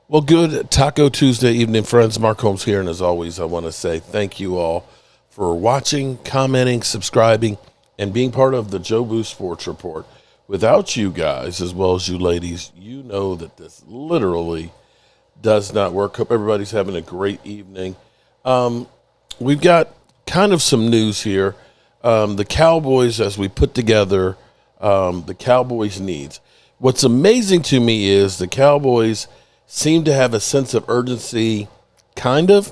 Well, good Taco Tuesday evening, friends. Mark Holmes here, and as always, I want to say thank you all for watching, commenting, subscribing, and being part of the Joe Boo Sports Report. Without you guys, as well as you ladies, you know that this literally does not work. Hope everybody's having a great evening. We've got kind of some news here. The Cowboys, as we put together the Cowboys' needs. What's amazing to me is the Cowboys seem to have a sense of urgency, kind of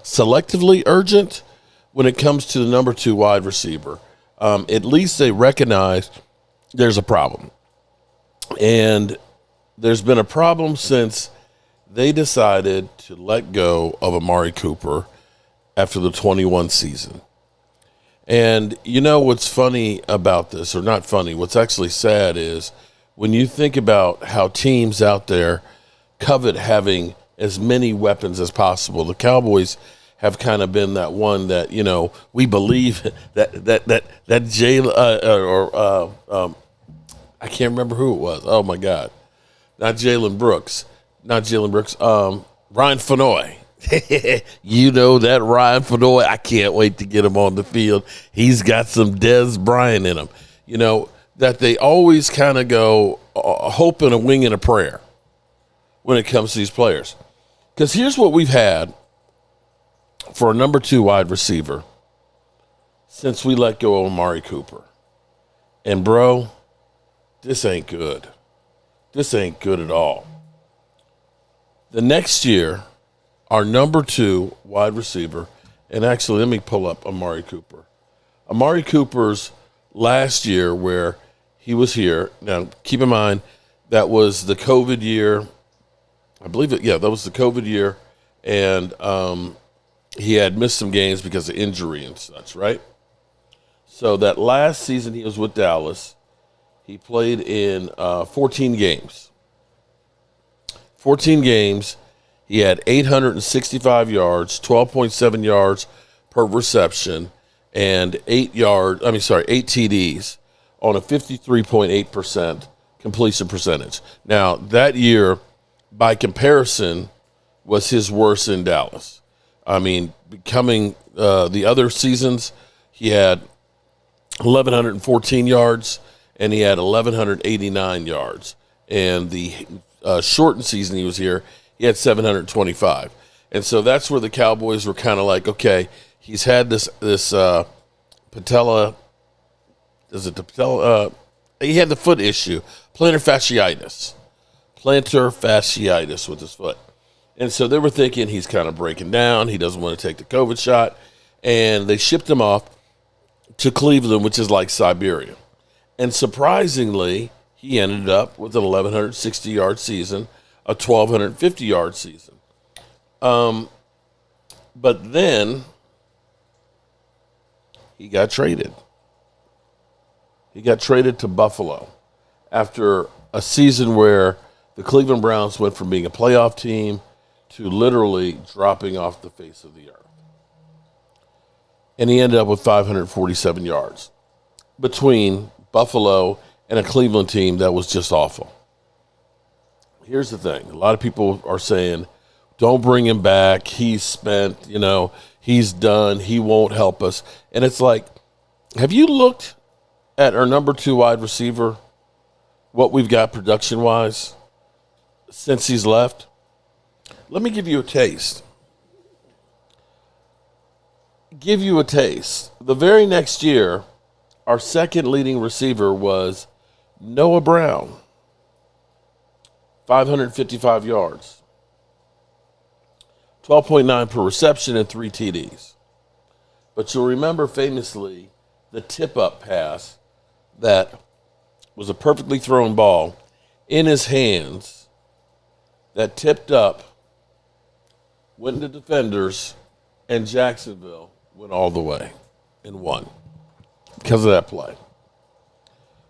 selectively urgent, when it comes to the number 2 wide receiver. At least they recognize there's a problem. And there's been a problem since they decided to let go of Amari Cooper after the 21 season. And you know what's funny about this, or not funny, what's actually sad is when you think about how teams out there covet having as many weapons as possible. The Cowboys have kind of been that one that, you know, we believe that I can't remember who it was. Oh my God. Not Jalen Brooks. Ryan Fenoy. You know that Ryan Fenoy. I can't wait to get him on the field. He's got some Dez Bryant in him. You know, that they always kind of go a hope and a wing and a prayer when it comes to these players. Because here's what we've had for a number 2 wide receiver since we let go of Amari Cooper. And, bro, this ain't good. This ain't good at all. The next year, our number 2 wide receiver, and actually let me pull up Amari Cooper. Amari Cooper's last year where he was here, now keep in mind that was the COVID year. I believe that was the COVID year, and he had missed some games because of injury and such, right? So that last season he was with Dallas, he played in 14 games. 14 games, he had 865 yards, 12.7 yards per reception, and 8 TDs on a 53.8% completion percentage. Now, that year, by comparison, was his worst in Dallas. I mean, becoming the other seasons, he had 1,114 yards, and he had 1,189 yards. And the shortened season he was here, he had 725. And so that's where the Cowboys were kind of like, okay, he's had this patella. Is it the patella? He had the foot issue, plantar fasciitis with his foot. And so they were thinking he's kind of breaking down. He doesn't want to take the COVID shot. And they shipped him off to Cleveland, which is like Siberia. And surprisingly, he ended up with an 1,160-yard season, a 1,250-yard season. But then he got traded. He got traded to Buffalo after a season where the Cleveland Browns went from being a playoff team to literally dropping off the face of the earth. And he ended up with 547 yards between Buffalo and a Cleveland team that was just awful. Here's the thing. A lot of people are saying, don't bring him back. He's spent, he's done. He won't help us. And it's like, have you looked at our number 2 wide receiver, what we've got production-wise since he's left? Let me give you a taste. The very next year, our second leading receiver was Noah Brown, 555 yards, 12.9 per reception, and 3 TDs. But you'll remember famously the tip-up pass that was a perfectly thrown ball in his hands that tipped up, went into defenders, and Jacksonville went all the way and won because of that play.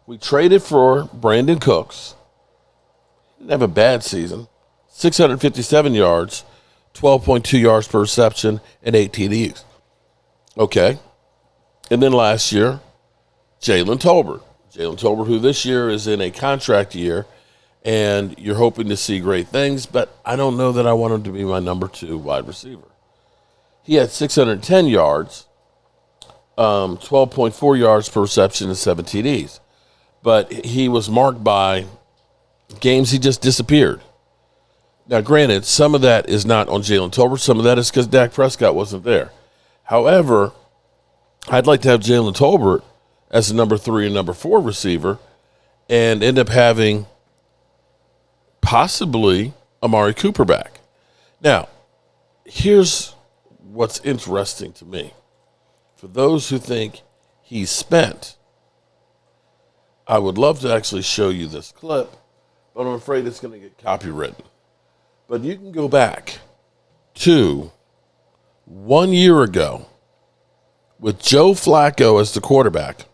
We traded for Brandon Cooks. He didn't have a bad season. 657 yards, 12.2 yards per reception, and 8 TDs. Okay. And then last year, Jalen Tolbert. Jalen Tolbert, who this year is in a contract year, and you're hoping to see great things, but I don't know that I want him to be my number 2 wide receiver. He had 610 yards, 12.4 yards per reception, and 7 TDs. But he was marked by games he just disappeared. Now, granted, some of that is not on Jalen Tolbert. Some of that is because Dak Prescott wasn't there. However, I'd like to have Jalen Tolbert as the number 3 and number 4 receiver and end up having possibly Amari Cooper back. Now, here's what's interesting to me. For those who think he's spent, I would love to actually show you this clip, but I'm afraid it's going to get copywritten. But you can go back to 1 year ago with Joe Flacco as the quarterback,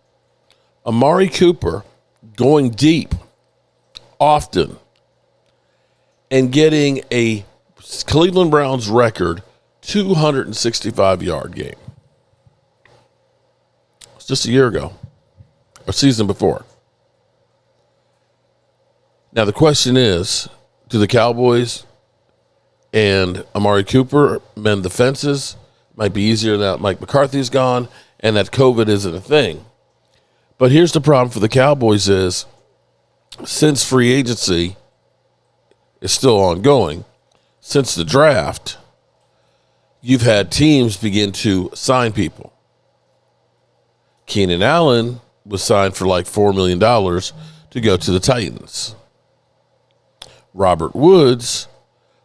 Amari Cooper going deep often and getting a Cleveland Browns record 265-yard game. It's just a year ago, or season before. Now the question is, do the Cowboys and Amari Cooper mend the fences? Might be easier now that Mike McCarthy's gone and that COVID isn't a thing. But here's the problem for the Cowboys is, since free agency is still ongoing, since the draft, you've had teams begin to sign people. Keenan Allen was signed for like $4 million to go to the Titans. Robert Woods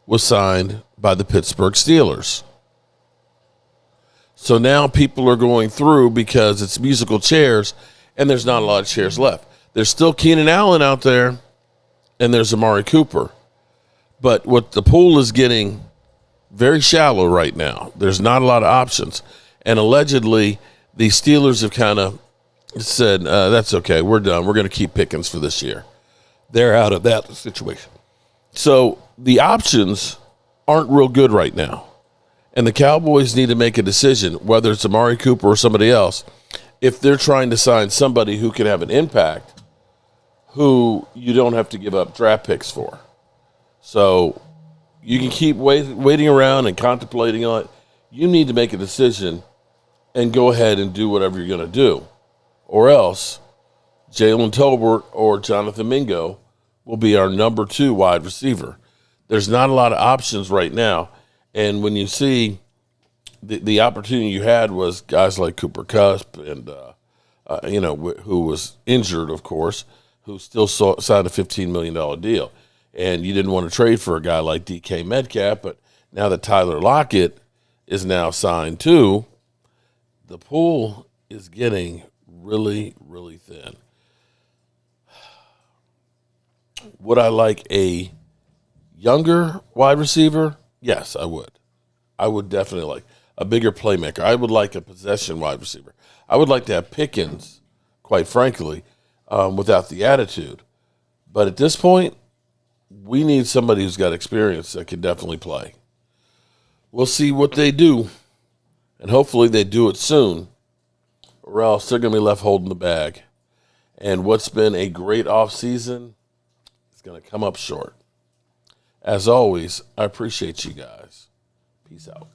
was signed by the Pittsburgh Steelers. So now people are going through because it's musical chairs and there's not a lot of chairs left. There's still Keenan Allen out there and there's Amari Cooper. But what the pool is getting very shallow right now. There's not a lot of options. And allegedly, the Steelers have kind of said, that's okay, we're done. We're going to keep Pickens for this year. They're out of that situation. So the options aren't real good right now. And the Cowboys need to make a decision, whether it's Amari Cooper or somebody else, if they're trying to sign somebody who can have an impact, who you don't have to give up draft picks for. So you can keep waiting around and contemplating on it. You need to make a decision and go ahead and do whatever you're going to do. Or else Jalen Tolbert or Jonathan Mingo will be our number 2 wide receiver. There's not a lot of options right now. And when you see the opportunity you had was guys like Cooper Kupp and, who was injured, of course, who still signed a $15 million deal. And you didn't want to trade for a guy like DK Metcalf, but now that Tyler Lockett is now signed too, the pool is getting really, really thin. Would I like a younger wide receiver? Yes, I would. I would definitely like a bigger playmaker. I would like a possession wide receiver. I would like to have Pickens, quite frankly, without the attitude. But at this point, we need somebody who's got experience that can definitely play. We'll see what they do, and hopefully they do it soon, or else they're going to be left holding the bag. And what's been a great offseason is going to come up short. As always, I appreciate you guys. Peace out.